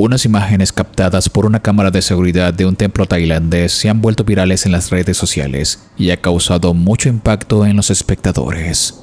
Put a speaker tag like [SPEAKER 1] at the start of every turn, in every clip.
[SPEAKER 1] Unas imágenes captadas por una cámara de seguridad de un templo tailandés se han vuelto virales en las redes sociales y ha causado mucho impacto en los espectadores.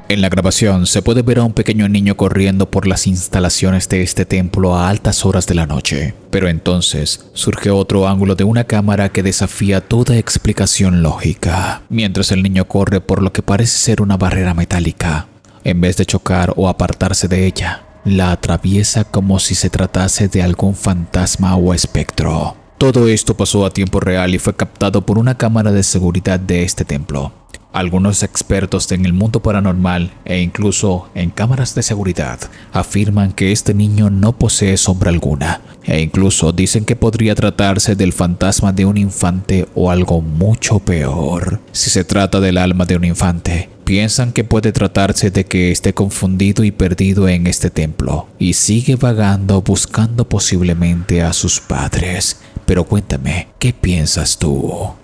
[SPEAKER 1] En la grabación se puede ver a un pequeño niño corriendo por las instalaciones de este templo a altas horas de la noche, pero entonces surge otro ángulo de una cámara que desafía toda explicación lógica. Mientras el niño corre por lo que parece ser una barrera metálica, en vez de chocar o apartarse de ella, la atraviesa como si se tratase de algún fantasma o espectro. Todo esto pasó a tiempo real y fue captado por una cámara de seguridad de este templo. Algunos expertos en el mundo paranormal e incluso en cámaras de seguridad afirman que este niño no posee sombra alguna e incluso dicen que podría tratarse del fantasma de un infante o algo mucho peor. Si se trata del alma de un infante, piensan que puede tratarse de que esté confundido y perdido en este templo y sigue vagando buscando posiblemente a sus padres. Pero cuéntame, ¿qué piensas tú?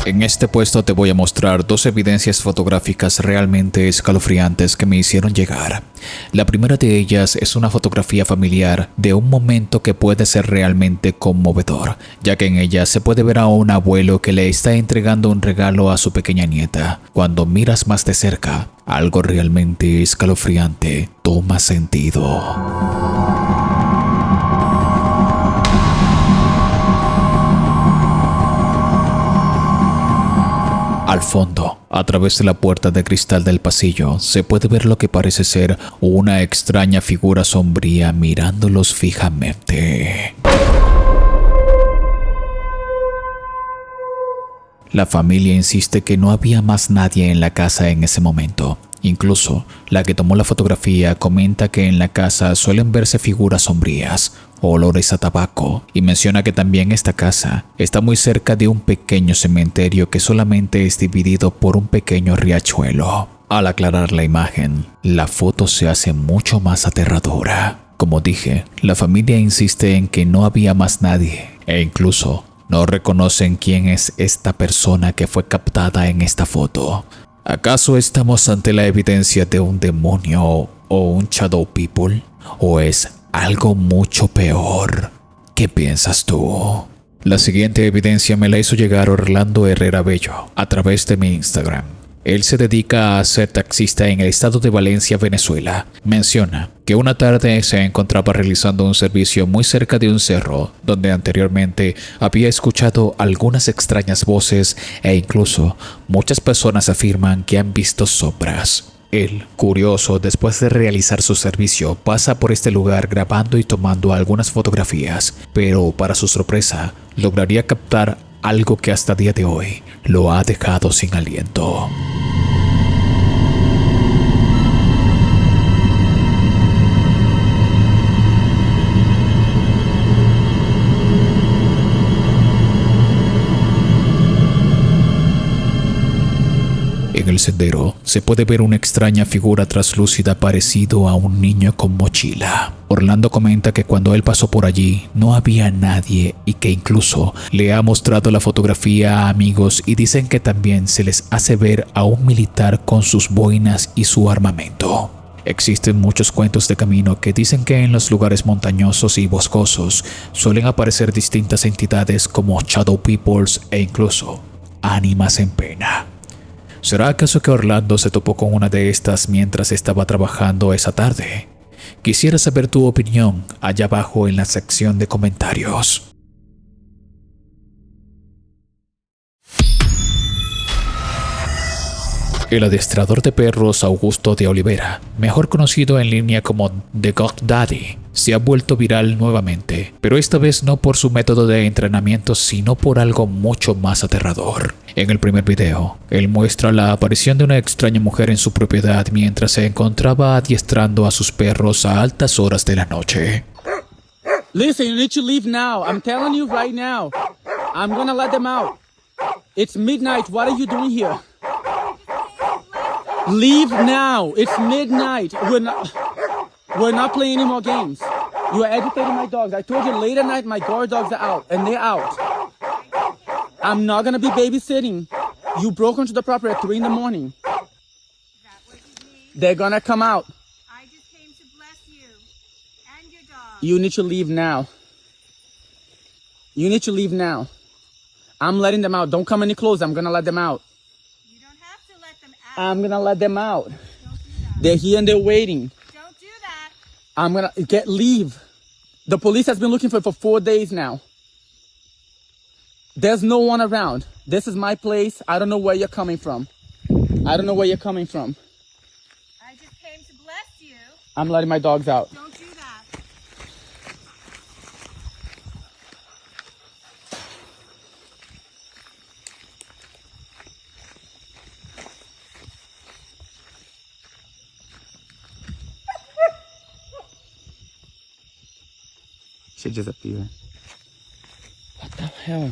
[SPEAKER 1] En este puesto te voy a mostrar dos evidencias fotográficas realmente escalofriantes que me hicieron llegar. La primera de ellas es una fotografía familiar de un momento que puede ser realmente conmovedor, ya que en ella se puede ver a un abuelo que le está entregando un regalo a su pequeña nieta. Cuando miras más de cerca, algo realmente escalofriante toma sentido. Al fondo, a través de la puerta de cristal del pasillo, se puede ver lo que parece ser una extraña figura sombría mirándolos fijamente. La familia insiste que no había más nadie en la casa en ese momento. Incluso, la que tomó la fotografía comenta que en la casa suelen verse figuras sombrías, olores a tabaco, y menciona que también esta casa está muy cerca de un pequeño cementerio que solamente es dividido por un pequeño riachuelo. Al aclarar la imagen, la foto se hace mucho más aterradora. Como dije, la familia insiste en que no había más nadie, e incluso no reconocen quién es esta persona que fue captada en esta foto. ¿Acaso estamos ante la evidencia de un demonio o un shadow people? ¿O es algo mucho peor? ¿Qué piensas tú? La siguiente evidencia me la hizo llegar Orlando Herrera Bello a través de mi Instagram. Él se dedica a ser taxista en el estado de Valencia, Venezuela. Menciona que una tarde se encontraba realizando un servicio muy cerca de un cerro, donde anteriormente había escuchado algunas extrañas voces e incluso muchas personas afirman que han visto sombras. Él, curioso, después de realizar su servicio, pasa por este lugar grabando y tomando algunas fotografías, pero para su sorpresa, lograría captar algo que hasta día de hoy lo ha dejado sin aliento. En el sendero se puede ver una extraña figura traslúcida parecido a un niño con mochila. Orlando comenta que cuando él pasó por allí no había nadie y que incluso le ha mostrado la fotografía a amigos y dicen que también se les hace ver a un militar con sus boinas y su armamento. Existen muchos cuentos de camino que dicen que en los lugares montañosos y boscosos suelen aparecer distintas entidades como shadow peoples e incluso ánimas en pena. ¿Será acaso que Orlando se topó con una de estas mientras estaba trabajando esa tarde? Quisiera saber tu opinión allá abajo en la sección de comentarios. El adiestrador de perros Augusto de Olivera, mejor conocido en línea como The God Daddy, se ha vuelto viral nuevamente, pero esta vez no por su método de entrenamiento, sino por algo mucho más aterrador. En el primer video, él muestra la aparición de una extraña mujer en su propiedad mientras se encontraba adiestrando a sus perros a altas horas de la noche.
[SPEAKER 2] Listen, you need to leave now. I'm telling you right now. I'm gonna let them out. It's midnight. What are you doing here? Leave now. It's midnight. We're not playing any more games. You are agitating my dogs. I told you late at night my guard dogs are out, and they're out. I'm not gonna be babysitting. You broke onto the property at 3 in the morning.
[SPEAKER 3] Is that what you need?
[SPEAKER 2] They're gonna come out.
[SPEAKER 3] I just came to bless you and your dog.
[SPEAKER 2] You need to leave now. You need to leave now. I'm letting them out. Don't come any closer. I'm gonna let them out.
[SPEAKER 3] You don't have to let them out.
[SPEAKER 2] I'm gonna let them out.
[SPEAKER 3] Don't do that.
[SPEAKER 2] They're here and they're waiting.
[SPEAKER 3] Don't do that.
[SPEAKER 2] I'm gonna leave. The police has been looking for 4 days now. There's no one around. This is my place. I don't know where you're coming from. I don't know where you're coming from.
[SPEAKER 3] I just came to bless you.
[SPEAKER 2] I'm letting my dogs out.
[SPEAKER 3] Don't do that.
[SPEAKER 2] She disappeared. What the hell?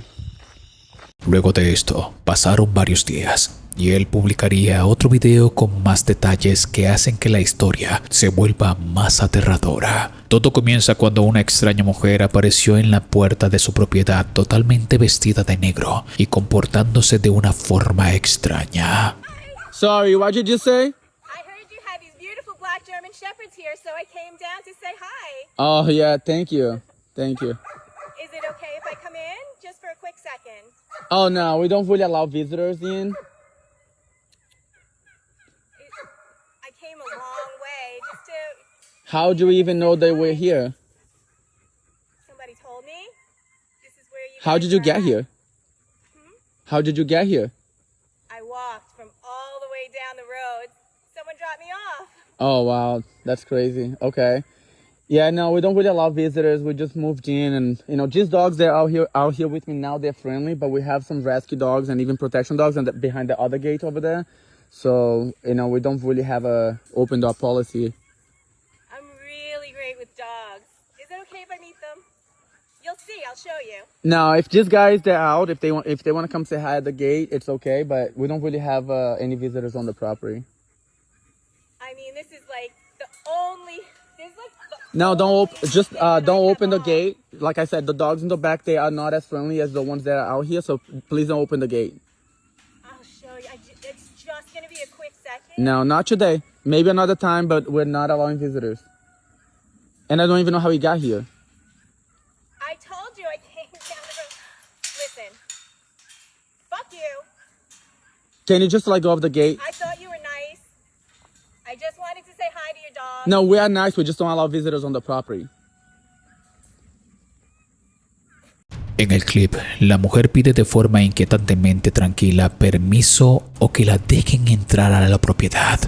[SPEAKER 1] Luego de esto, pasaron varios días y él publicaría otro video con más detalles que hacen que la historia se vuelva más aterradora. Todo comienza cuando una extraña mujer apareció en la puerta de su propiedad totalmente vestida de negro y comportándose de una forma extraña.
[SPEAKER 2] Sorry, what did you say?
[SPEAKER 3] I heard you had these beautiful black German shepherds here, so I came down to say hi.
[SPEAKER 2] Oh yeah, thank you. Thank you.
[SPEAKER 3] Is it okay if I come in just for a quick second?
[SPEAKER 2] Oh no, we don't really allow visitors in.
[SPEAKER 3] I came a long way just to...
[SPEAKER 2] How do we even know they were here?
[SPEAKER 3] Somebody told me. This is where you
[SPEAKER 2] How
[SPEAKER 3] guys
[SPEAKER 2] did you
[SPEAKER 3] are
[SPEAKER 2] get
[SPEAKER 3] at.
[SPEAKER 2] here? How did you get here?
[SPEAKER 3] I walked from all the way down the road. Someone dropped me off.
[SPEAKER 2] Oh wow, that's crazy. Okay. Yeah, no, we don't really allow visitors. We just moved in, and these dogs, they're out here with me now. They're friendly, but we have some rescue dogs and even protection dogs and behind the other gate over there. So we don't really have a open door policy.
[SPEAKER 3] I'm really great with dogs. Is it okay if I meet them? You'll see. I'll show you.
[SPEAKER 2] Now, if these guys they're out, if they want to come say hi at the gate, it's okay. But we don't really have any visitors on the property.
[SPEAKER 3] I mean, this is like the only. There's like.
[SPEAKER 2] No, don't open the gate. Like I said, the dogs in the back, they are not as friendly as the ones that are out here. So please don't open the gate.
[SPEAKER 3] I'll show you. It's just gonna be a quick second.
[SPEAKER 2] No, not today. Maybe another time, but we're not allowing visitors. And I don't even know how he got here.
[SPEAKER 3] I told you I came down the road. Listen. Fuck you.
[SPEAKER 2] Can you just let go of the gate?
[SPEAKER 3] I thought you were nice. I just wanted to say hi to your dog.
[SPEAKER 2] No, we are nice. We just don't allow visitors on the property.
[SPEAKER 1] En el clip, la mujer pide de forma inquietantemente tranquila permiso o que la dejen entrar a la propiedad.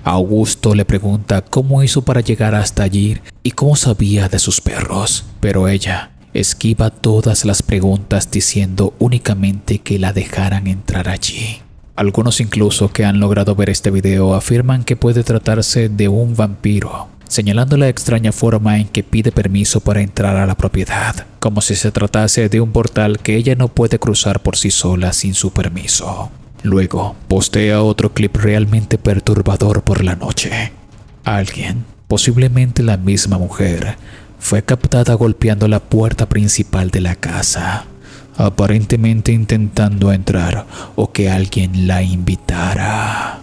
[SPEAKER 1] Augusto le pregunta cómo hizo para llegar hasta allí y cómo sabía de sus perros, pero ella esquiva todas las preguntas diciendo únicamente que la dejaran entrar allí. Algunos incluso que han logrado ver este video afirman que puede tratarse de un vampiro, señalando la extraña forma en que pide permiso para entrar a la propiedad, como si se tratase de un portal que ella no puede cruzar por sí sola sin su permiso. Luego, postea otro clip realmente perturbador por la noche. Alguien, posiblemente la misma mujer, fue captada golpeando la puerta principal de la casa, aparentemente intentando entrar o que alguien la invitara.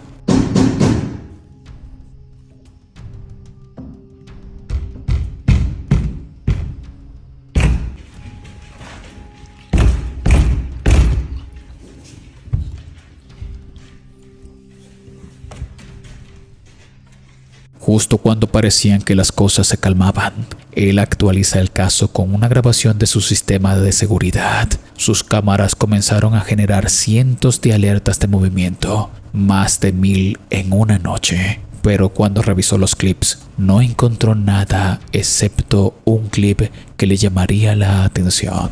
[SPEAKER 1] Justo cuando parecían que las cosas se calmaban, él actualiza el caso con una grabación de su sistema de seguridad. Sus cámaras comenzaron a generar cientos de alertas de movimiento, más de 1000 en una noche. Pero cuando revisó los clips, no encontró nada excepto un clip que le llamaría la atención.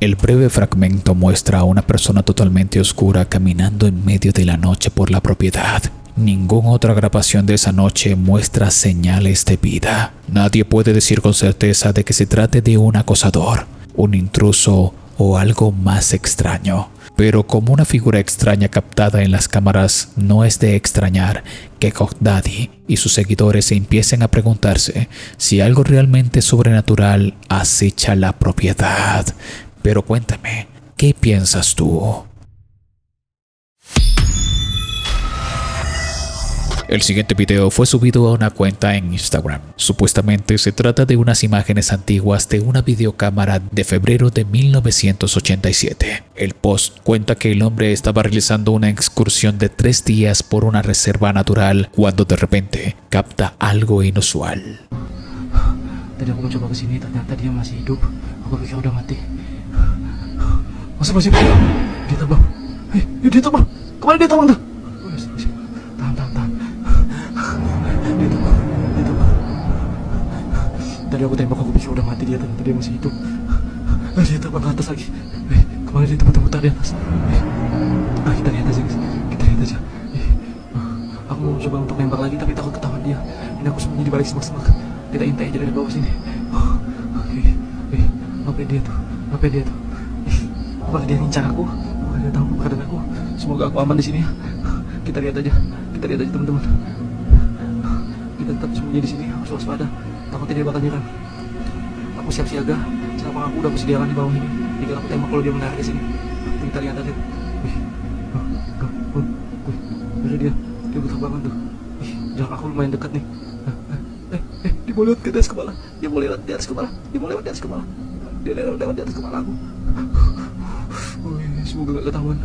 [SPEAKER 1] El breve fragmento muestra a una persona totalmente oscura caminando en medio de la noche por la propiedad. Ninguna otra grabación de esa noche muestra señales de vida. Nadie puede decir con certeza de que se trate de un acosador, un intruso o algo más extraño. Pero como una figura extraña captada en las cámaras, no es de extrañar que Cog Daddy y sus seguidores se empiecen a preguntarse si algo realmente sobrenatural acecha la propiedad. Pero cuéntame, ¿qué piensas tú? El siguiente video fue subido a una cuenta en Instagram. Supuestamente se trata de unas imágenes antiguas de una videocámara de febrero de 1987. El post cuenta que el hombre estaba realizando una excursión de 3 días por una reserva natural cuando de repente capta algo inusual.
[SPEAKER 4] Tadi aku mencoba kesini, ternyata dia masih hidup. Aku pikir udah mati. Masih hidup. Dia terbang. Dia terbang. Kemana dia terbang tuh? Tahan. Dia terbang. Tadi aku tembak, aku pikir udah mati dia, ternyata dia masih hidup. Dia terbang ke atas lagi. Kemana dia muter di atas? Kita lihat aja guys. Kita lihat aja. Aku mau coba untuk nembak lagi tapi takut ketahuan dia. Ini aku sembunyi di balik semak-semak. Kita intai aja dari bawah sini. Ngapain dia tuh? Apakah dia ngincar aku? Apakah dia tahu keadaan aku? Semoga aku aman di sini ya. Kita lihat aja teman-teman. Kita tetap sembunyi di sini, harus waspada. Takutnya dia bakal nyerang. Aku siap siaga. Selama aku udah persediaan di bawah ini. Tinggal aku tembak kalau dia mendarat ke sini. Kita lihat aja. Ada dia berterbangan tuh. Jarak aku lumayan dekat nih. Dia mau lewat ke atas kepala. Dia mau lewat di atas kepala. Dia lewat di atas kepala aku. Semoga gak ketahuan.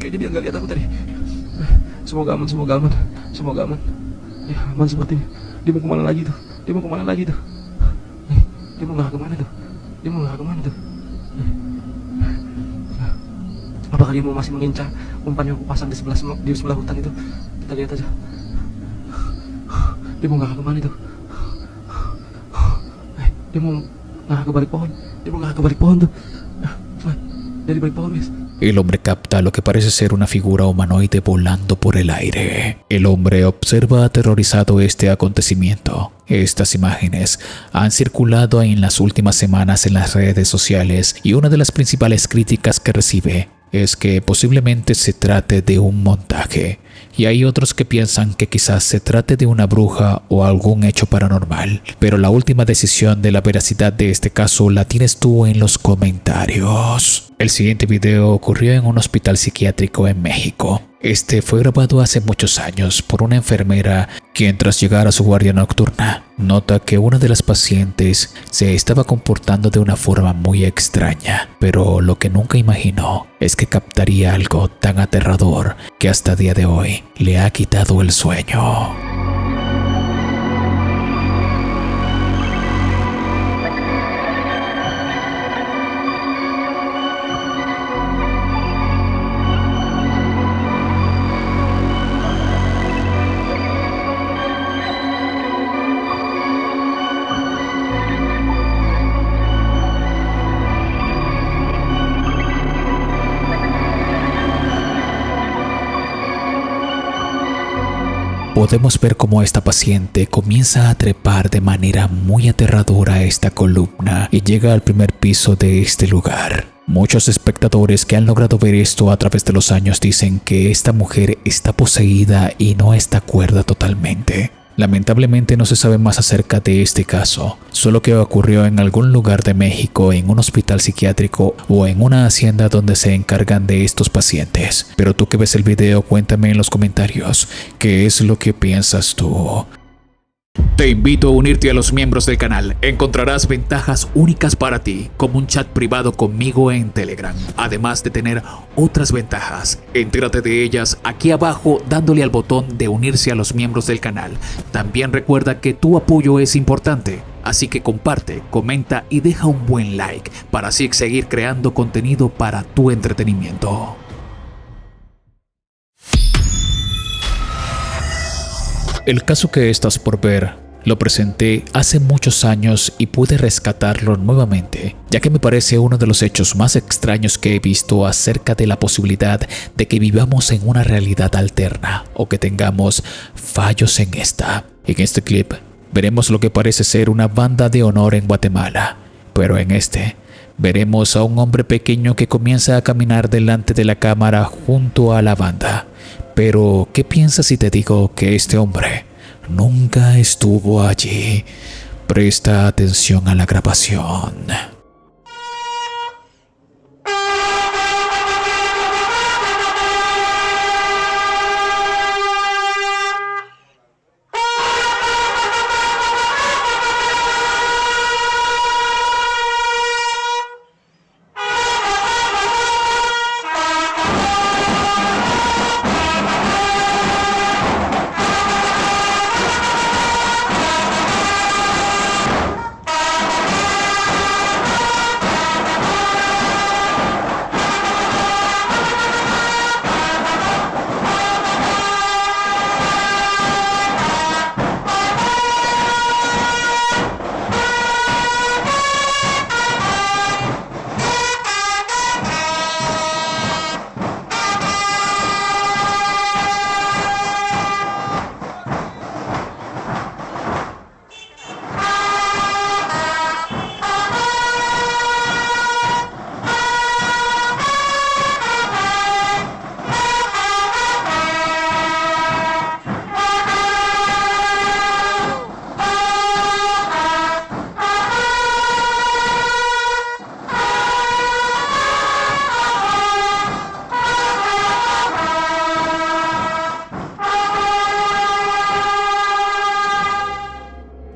[SPEAKER 4] Kayaknya dia gak lihat aku tadi. Semoga aman. Ya aman seperti ini. Dia mau kemana lagi tuh? Dia mau ngarah kemana tuh? Apakah dia mau masih mengincar umpan yang aku pasang di sebelah hutan itu? Kita lihat aja. Dia mau ngarah kemana tuh? Dia mau ngarah ke balik pohon tuh. Dari balik pohon guys.
[SPEAKER 1] El hombre capta lo que parece ser una figura humanoide volando por el aire. El hombre observa aterrorizado este acontecimiento. Estas imágenes han circulado en las últimas semanas en las redes sociales y una de las principales críticas que recibe es que posiblemente se trate de un montaje. Y hay otros que piensan que quizás se trate de una bruja o algún hecho paranormal. Pero la última decisión de la veracidad de este caso la tienes tú en los comentarios. El siguiente video ocurrió en un hospital psiquiátrico en México. Este fue grabado hace muchos años por una enfermera quien, tras llegar a su guardia nocturna, nota que una de las pacientes se estaba comportando de una forma muy extraña, pero lo que nunca imaginó es que captaría algo tan aterrador que hasta día de hoy le ha quitado el sueño. Podemos ver cómo esta paciente comienza a trepar de manera muy aterradora a esta columna y llega al primer piso de este lugar. Muchos espectadores que han logrado ver esto a través de los años dicen que esta mujer está poseída y no está cuerda totalmente. Lamentablemente no se sabe más acerca de este caso, solo que ocurrió en algún lugar de México, en un hospital psiquiátrico o en una hacienda donde se encargan de estos pacientes. Pero tú que ves el video, cuéntame en los comentarios qué es lo que piensas tú. Te invito a unirte a los miembros del canal. Encontrarás ventajas únicas para ti, como un chat privado conmigo en Telegram, además de tener otras ventajas. Entérate de ellas aquí abajo dándole al botón de unirse a los miembros del canal. También recuerda que tu apoyo es importante, así que comparte, comenta y deja un buen like para así seguir creando contenido para tu entretenimiento. El caso que estás por ver Lo presenté hace muchos años y pude rescatarlo nuevamente, ya que me parece uno de los hechos más extraños que he visto acerca de la posibilidad de que vivamos en una realidad alterna o que tengamos fallos en esta. En este clip veremos lo que parece ser una banda de honor en Guatemala, pero en este veremos a un hombre pequeño que comienza a caminar delante de la cámara junto a la banda. Pero, ¿qué piensas si te digo que este hombre nunca estuvo allí? Presta atención a la grabación.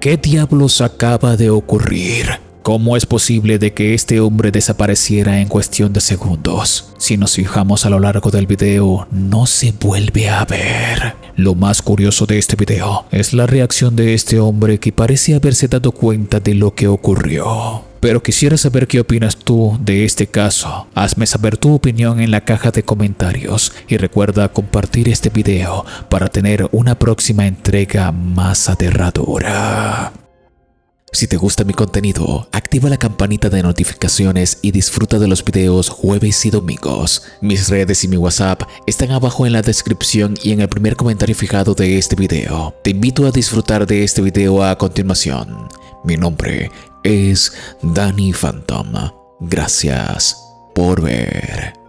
[SPEAKER 1] ¿Qué diablos acaba de ocurrir? ¿Cómo es posible de que este hombre desapareciera en cuestión de segundos? Si nos fijamos a lo largo del video, no se vuelve a ver. Lo más curioso de este video es la reacción de este hombre que parece haberse dado cuenta de lo que ocurrió. Pero quisiera saber qué opinas tú de este caso. Hazme saber tu opinión en la caja de comentarios y recuerda compartir este video para tener una próxima entrega más aterradora. Si te gusta mi contenido, activa la campanita de notificaciones y disfruta de los videos jueves y domingos. Mis redes y mi WhatsApp están abajo en la descripción y en el primer comentario fijado de este video. Te invito a disfrutar de este video a continuación. Mi nombre es Danny Phantom. Gracias por ver.